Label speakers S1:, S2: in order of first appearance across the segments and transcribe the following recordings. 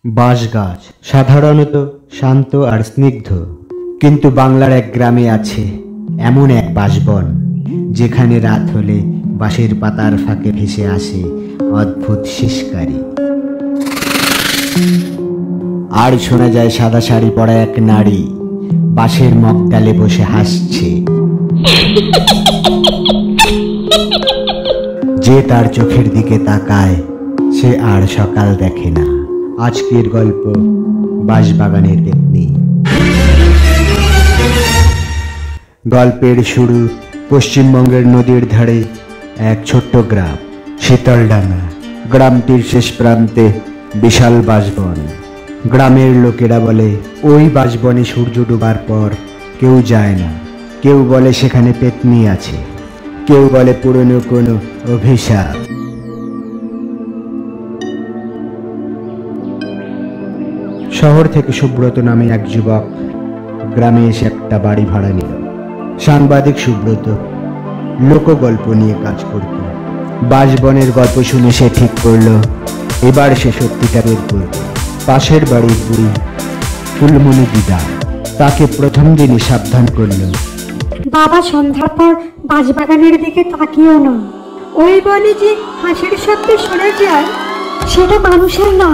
S1: বাঁশ গাছ সাধারণত শান্ত আর স্নিগ্ধ, কিন্তু বাংলার এক গ্রামে আছে এমন এক বাঁশবন যেখানে রাত হলে বাঁশের পাতার ফাঁকে ভেসে আসে অদ্ভুত শিশকারি। আর শোনা যায় সাদা শাড়ি পরা এক নারী বাঁশের মগডালে বসে হাসছে। যে তার চোখের দিকে তাকায় সে আর সকাল দেখে না। আজকের গল্প বাঁশবাগানের পেতনি। গল্পের শুরু পশ্চিমবঙ্গের নদীর ধারে এক ছোট্ট গ্রাম শীতলডাঙ্গা। গ্রামটির শেষ প্রান্তে বিশাল বাঁশবন। গ্রামের লোকেরা বলে ওই বাঁশবনে সূর্য ডোবার পর কেউ যায় না। কেউ বলে সেখানে পেতনি আছে, কেউ বলে পুরনো কোনো অভিশাপ। শহর থেকে সুব্রত নামে এক যুবক গ্রামে এসে একটা বাড়ি ভাড়া নিল। সাংবাদিক সুব্রত লোকগল্প নিয়ে কাজ করত। বাঁশবনের গল্প শুনে সে ঠিক করল এবার সে সত্যিটা বের করবে। পাশের বাড়ির বুড়ি ফুলমণি দিদা তাকে প্রথম দিনই সাবধান করল,
S2: বাবা সন্ধ্যার পর বাঁশবাগানের দিকে তাকিও না। ওই বনে যে হাসির শব্দ শোনা যায় সেটা মানুষের না।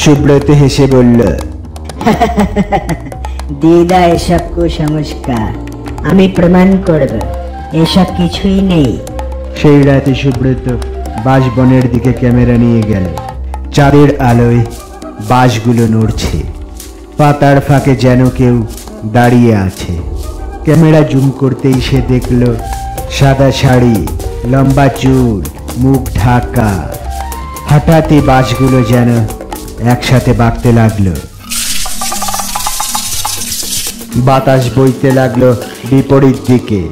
S1: সুব্রত হেসে বলল,
S3: দিদা এসব কুসংস্কার, আমি প্রমাণ করব এসব কিছুই নেই।
S1: সেই রাতে সুব্রত বাঁশবনের দিকে ক্যামেরা নিয়ে গেল। চাঁদের আলোয় বাঁশগুলো নড়ছে, পাতার ফাঁকে যেন কেউ দাঁড়িয়ে আছে। ক্যামেরা জুম করতেই সে দেখল সাদা শাড়ি, লম্বা চুল, মুখ ঢাকা। হঠাৎই বাঁশগুলো যেন একসাথে বাঁকতে লাগলো। বাতাস বইতে লাগলো বিপরীত দিকে।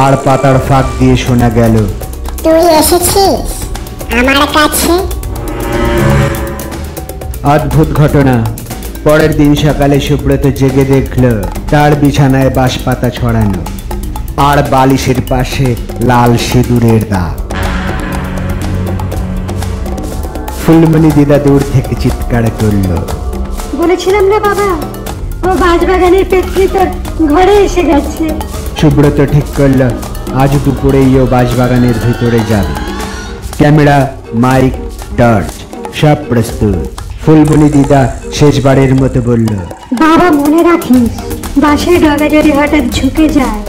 S1: আর পাতার ফাঁক দিয়ে শোনা গেল,
S4: তুই এসেছিস আমার কাছে।
S1: অদ্ভুত ঘটনা। পরের দিন সকালে সুব্রত জেগে দেখল তার বিছানায় বাঁশ পাতা ছড়ানো, আর বালিশের পাশে লাল সিঁদুরের দাগ। ফুলমণি দিদা দূর থেকে চিৎকার করল,
S2: বলেছিলাম না বাবা, ও বাঁশবাগানের পেতনি তোর ঘরে এসে গেছে।
S1: সুব্রত ঠিক করল আজ দুপুরেই ও বাঁশবাগানের ভিতরে যাবে। ক্যামেরা, মাইক, টর্চ সব প্রস্তুত। ফুলমণি দিদা শেষবারের মতো বলল,
S2: বাবা মনে রাখিস, বাঁশের ডগা যদি হঠাৎ ঝুঁকে যায়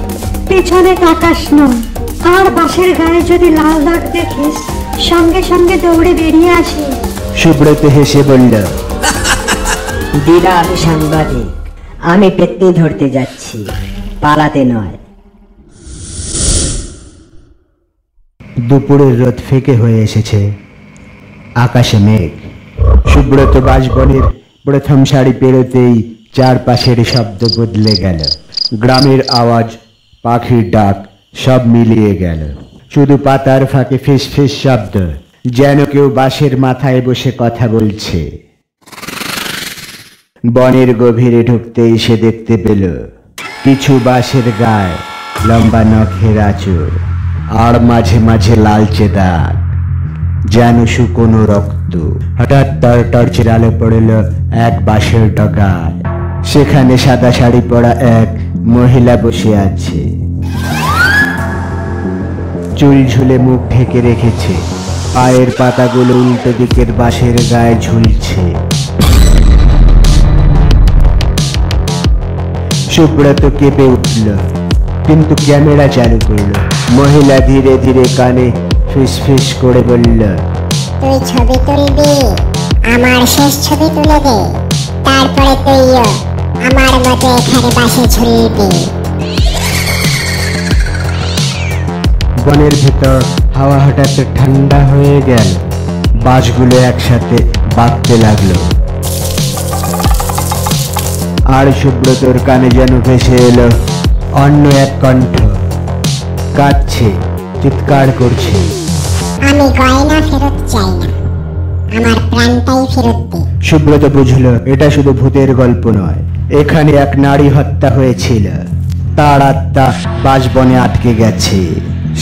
S2: পেছনে তাকাস না। আর বাঁশের গায়ে যদি লাল দাগ দেখিস সঙ্গে সঙ্গে দৌড়ে বেরিয়ে আসিস।
S1: সুব্রত হেসে বলল,
S3: দিদা আমি সাংবাদিক, আমি পেতনি ধরতে যাচ্ছি, পালাতে নয়।
S1: দুপুরের রোদ ফেকে হয়ে এসেছে, আকাশে মেঘ। সুব্রত বাঁশবনের প্রথম সারি পেরোতেই চারপাশের শব্দ বদলে গেল। গ্রামের আওয়াজ, পাখির ডাক সব মিলিয়ে গেল। শুধু পাতার ফাঁকে ফিস ফিস শব্দ, যেন কেউ বাঁশের মাথায় বসে কথা বলছে। বনের গভীরে ঢুকতেই সে দেখতে পেল কিছু বাঁশের গায়ে লম্বা নখের আঁচড়, আর মাঝে মাঝে লালচে দাগ, যেন শুকনো রক্ত। হঠাৎ তার টর্চের আলো পড়ল এক বাঁশের ডগায়। সেখানে সাদা শাড়ি পরা এক মহিলা বসে আছে। চুল ঝুলে মুখ ঢেকে রেখেছে, পায়ের পাতাগুলো উল্টো দিকের বাঁশের গায়ে ঝুলছে। সুব্রত কেঁপে উঠল, কিন্তু ক্যামেরা চালু করলো। মহিলা ধীরে ধীরে কানে ফিস ফিস করে বলল,
S4: তুই ছবি তুলবি, আমার শেষ ছবি তুলে দে, তারপরে তুইও আমার মতো এখানে বাসে ঝুলবি।
S1: বনের ভেতর হাওয়া হঠাৎ ঠান্ডা হয়ে গেল। বাঁশগুলো একসাথে বাঁকতে লাগলো, আর সুব্রতর কানে যেন ভেসে এলো অন্য এক কণ্ঠ, কাঁদছে, চিৎকার করছে,
S4: আমি গয়না ফেরত চাই না, আমার প্রাণটাই ফেরত দে।
S1: সুব্রত বুঝল এটা শুধু ভূতের গল্প নয়, এখানে এক নারী হত্যা হয়েছিল, তার আত্মা বাঁশবনে আটকে গেছে।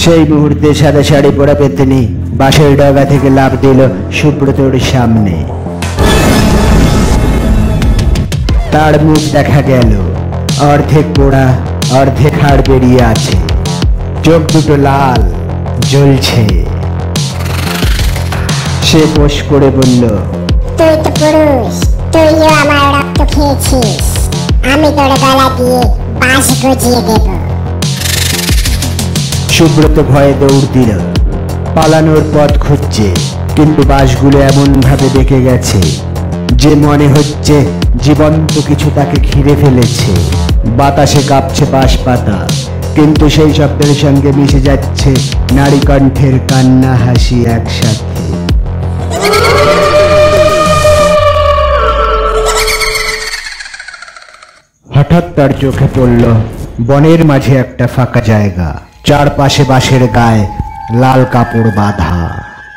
S1: সেই মুহূর্তে সাদা শাড়ি পরা পেতনি বাঁশের ডগা থেকে লাফ দিল সুব্রতর সামনে। তার মুখ দেখা গেল, অর্ধেক পোড়া অর্ধেক হাড় বেরিয়ে আছে, চোখ দুটো লাল জ্বলছে। সে পোষ করে বলল,
S4: তুই তো পুরুষ, তুইও আমার রক্ত খেয়েছিস, আমি তোর গলা দিয়ে বাঁশ গজিয়ে দেব।
S1: সুব্রত ভয়ে দৌড় দিল, পালানোর পথ খুঁজছে, কিন্তু বাঁশগুলো এমন ভাবে বেঁকে গেছে যে মনে হচ্ছে জীবন্ত কিছু তাকে ঘিরে ফেলেছে। বাতাসে কাঁপছে বাঁশ পাতা, কিন্তু সেই শব্দের সঙ্গে মিশে যাচ্ছে নারী কণ্ঠের কান্না হাসি একসাথে। হঠাৎ তার চোখে পড়ল বনের মাঝে একটা ফাঁকা জায়গা, চারপাশে বাঁশের গায়ে লাল কাপড় বাঁধা।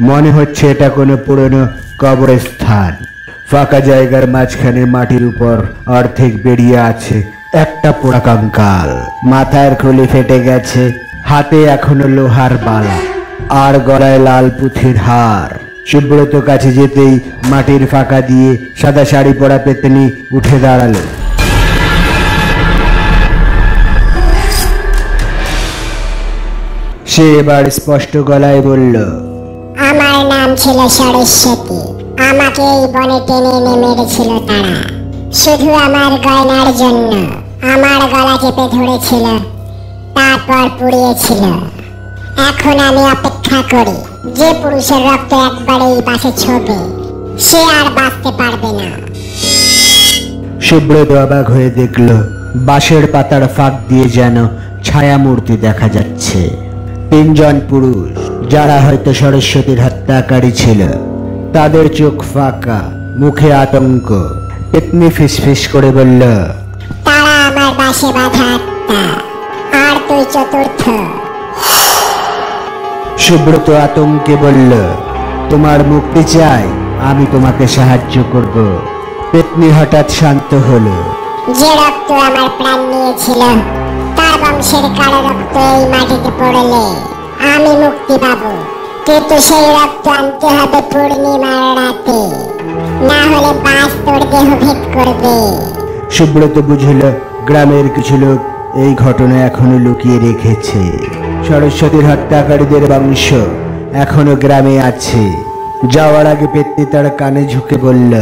S1: মনে হচ্ছে এটা কোনো পুরনো কবরস্থান। ফাঁকা জায়গার মাঝখানে মাটির উপর অর্ধেক বেরিয়ে আছে একটা পোড়া কঙ্কাল। মাথার খুলি ফেটে গেছে, হাতে এখনো লোহার বালা, আর গলায় লাল পুঁথির হার। সুব্রত কাছে যেতেই মাটির ফাঁকা দিয়ে সাদা শাড়ি পরা পেতনি উঠে দাঁড়ালো। সে এবার স্পষ্ট গলায় বলল,
S4: আমার নাম ছিল সরস্বতী, আমাকে এই বনে টেনে এনে মেরেছিল তারা, শুধু আমার গয়নার জন্য। আমার গলা চেপে ধরেছিল, তারপর পুড়িয়েছিল। এখন আমি অপেক্ষা করি, যে পুরুষের রক্ত একবারে এই বাসে ছোবে সে আর বাঁচতে পারবে না।
S1: সুব্রত অবাক হয়ে দেখল বাঁশের পাতার ফাঁক দিয়ে যেন ছায়া মূর্তি দেখা যাচ্ছে। তিনজন পুরুষ, যারা হয়তো সরস্বতীর হত্যাকারী ছিল। তাদের চোখ ফাঁকা, মুখে আতঙ্ক। পেতনি ফিসফিস করে বলল,
S4: তারা আমার বাসে বাঁধা আত্মা, আর তুই চতুর্থ।
S1: সুব্রত আতঙ্কে বলল, তোমার মুক্তি চাই, আমি তোমাকে সাহায্য করব। পেতনি হঠাৎ শান্ত হলো।
S4: যে রক্ত আমার প্রাণ নিয়েছিল, তার বংশের কারো রক্ত এই মাটিতে পড়লে আমি মুক্তি পাবো, কিন্তু সেই রক্ত আনতে হবে পূর্ণিমার রাতে, না হলে বাস তোর দেহ ভেদ করবে।
S1: সুব্রত বুঝল গ্রামের কিছু লোক এই ঘটনা এখনো লুকিয়ে রেখেছে। সরস্বতীর হত্যাকারীদের বংশ এখনো গ্রামে আছে। যাওয়ার আগে পেতনি তার কানে ঝুঁকে বলল,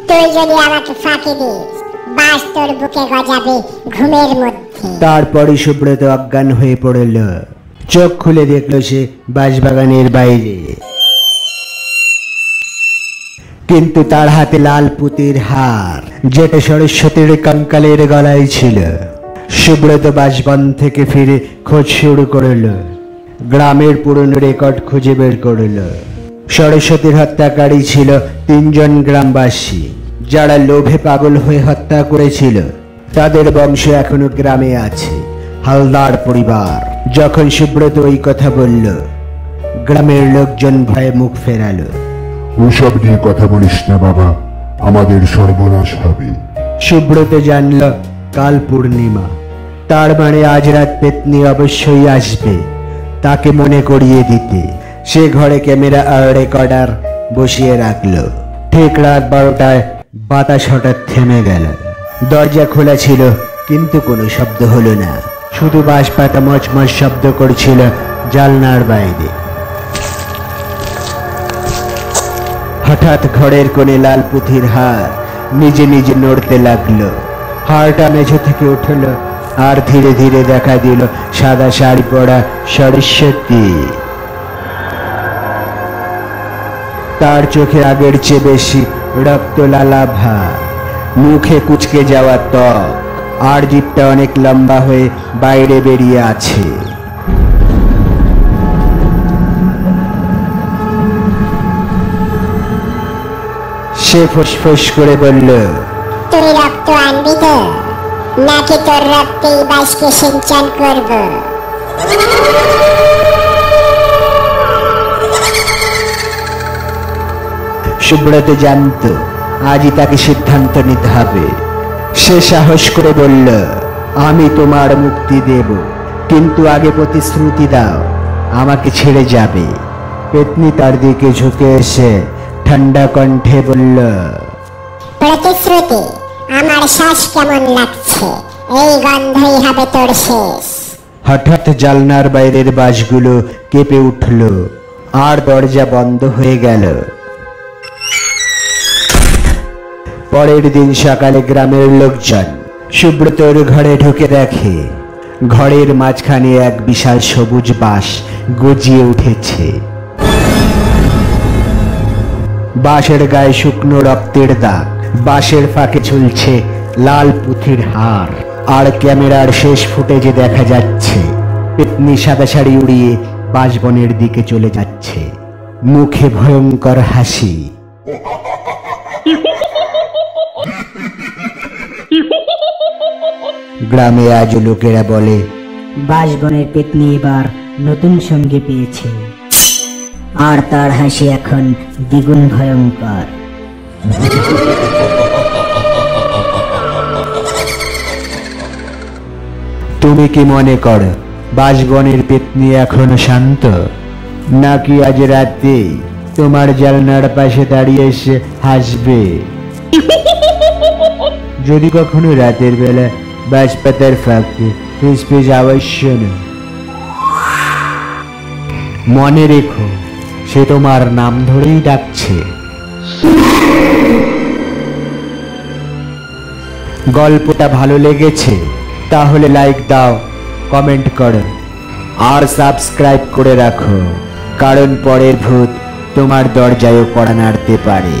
S4: তুই যদি আমাকে ফাঁকি দিস, বাস তোর বুকে গজাবে ঘুমের মধ্যে।
S1: তারপরই সুব্রত অজ্ঞান হয়ে পড়ল। চোখ খুলে দেখল সে বাঁশবাগানের বাইরে, কিন্তু তার হাতে লাল পুঁতির হার, যেটা সরস্বতীর কঙ্কালের গলায় ছিল। সুব্রত বাঁশবন থেকে ফিরে খোঁজ শুরু করল, গ্রামের পুরনো রেকর্ড খুঁজে বের করল। সরস্বতীর হত্যাকারী ছিল তিনজন গ্রামবাসী, যারা লোভে পাগল হয়ে হত্যা করেছিল। তাদের বংশ এখনো গ্রামে আছে, হালদার পরিবার। যখন সুব্রত ওই কথা বলল, গ্রামের লোকজন ভয়ে মুখ ফেরালো।
S5: ওসব নিয়ে কথা বলিস না বাবা, আমাদের সর্বনাশ হবে।
S1: সুব্রত জানল কাল পূর্ণিমা, তার মানে আজ রাত পেতনি অবশ্যই আসবে তাকে মনে করিয়ে দিতে। সে ঘরে ক্যামেরা আর রেকর্ডার বসিয়ে রাখলো। ঠিক রাত 12টায় বাতাস হঠাৎ থেমে গেল। দরজা খোলা ছিল, কিন্তু কোনো শব্দ হলো না। শুধু বাঁশ পাতা মচমচ শব্দ করছিল জানলার বাইরে। হঠাৎ ঘরের কোণে লাল পুঁথির হার নিজে নিজে নড়তে লাগলো। হারটা মেঝে থেকে উঠল, আর ধীরে ধীরে দেখা দিল সাদা শাড়ি পরা সরস্বতী। তার চোখে আগের চেয়ে বেশি রক্ত লালাভা, মুখে কুচকে যাওয়া ত্বক, আর জিভটা অনেক লম্বা হয়ে বাইরে বেরিয়ে আছে। সে ফুসফুস করে বলল,
S4: তুই রক্ত আনবি তো, নাকি তোর রক্তেই বাসকে সিঞ্চন করব?
S1: সুব্রত জানত আজই তাকে সিদ্ধান্ত নিতে হবে। সে সাহস করে বলল, আমি তোমার মুক্তি দেব, কিন্তু আগে প্রতিশ্রুতি দাও আমাকে ছেড়ে যাবে। পেতনি তার দিকে ঝুঁকে এসে ঠান্ডা কণ্ঠে বলল,
S4: প্রতিশ্রুতি, আমার শ্বাস কেমন লাগছে? এই গন্ধই হবে তোর শেষ।
S1: হঠাৎ জালনার বাইরের বাঁশগুলো কেঁপে উঠল আর দরজা বন্ধ হয়ে গেল। পরের দিন সকালে গ্রামের লোকজন সুব্রতর ঘরে ঢুকে দেখে ঘরের মাঝখানে এক বিশাল সবুজ বাঁশ গজিয়ে উঠেছে। বাঁশের গায়ে শুকনো রক্তের দাগ, বাঁশের ফাঁকে ঝুলছে লাল পুঁথির হার, আর ক্যামেরার শেষ ফুটেজে দেখা যাচ্ছে পেতনি সাদা শাড়ি উড়িয়ে বাঁশবনের দিকে চলে যাচ্ছে, মুখে ভয়ঙ্কর হাসি। গ্রামে আজ লোকেরা বলে,
S3: বাঁশবনের পেতনি এবার নতুন সঙ্গী পেয়েছে, আর তার হাসি এখন দ্বিগুণ ভয়ঙ্কর।
S1: তুমি কি মনে করো বাঁশবনের পেতনি এখনো শান্ত, নাকি আজ রাতে তোমার জানলার পাশে দাঁড়িয়ে এসে হাসবে? যদি কখনো রাতের বেলা বাঁশপাতার ফাঁকে ফিসফিস আওয়াজ শোনো, মনে রেখো সে তোমার নাম ধরেই ডাকছে। গল্পটা ভালো লেগেছে তাহলে লাইক দাও, কমেন্ট করো আর সাবস্ক্রাইব করে রাখো, কারণ পরের ভূত তোমার দরজায়ও কড়া নাড়তে পারে।